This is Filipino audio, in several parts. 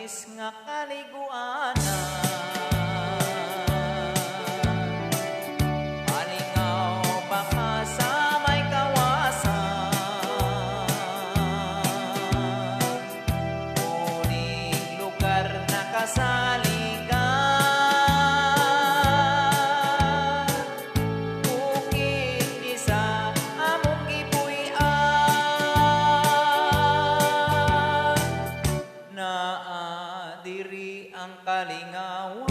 kambais nga kaliguanan. Alingaw baka sa may kawasan, uning lugar na kasaligan, bukid isa among gipuy-an, naa diri ang kalingawan.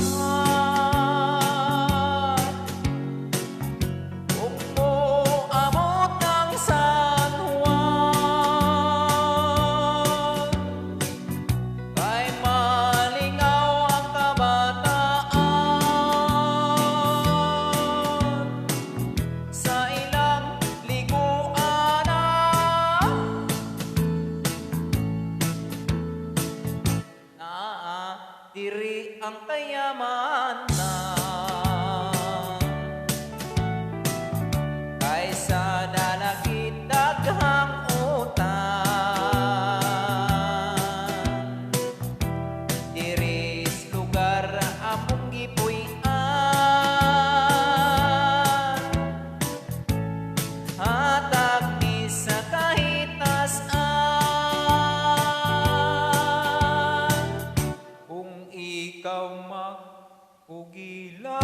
Ug moabot ang San Juan, kay malingaw ang kabataan sa ilang liguanan. Naa diri ang kayamanan, kaysa dalagit daghang utan. Diris lugar among gipuy-an, hatag ni sa kahitasan. Kung ikaw magkugilang,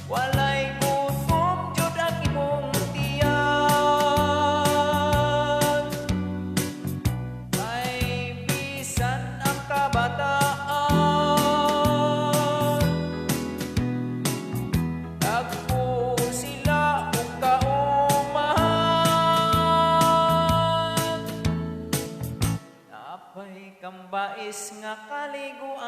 walay gutom jud ang imong tiyan, kay bisan ang kabataan dagko sila ug kaumahan. Napay kambais nga kaliguanan.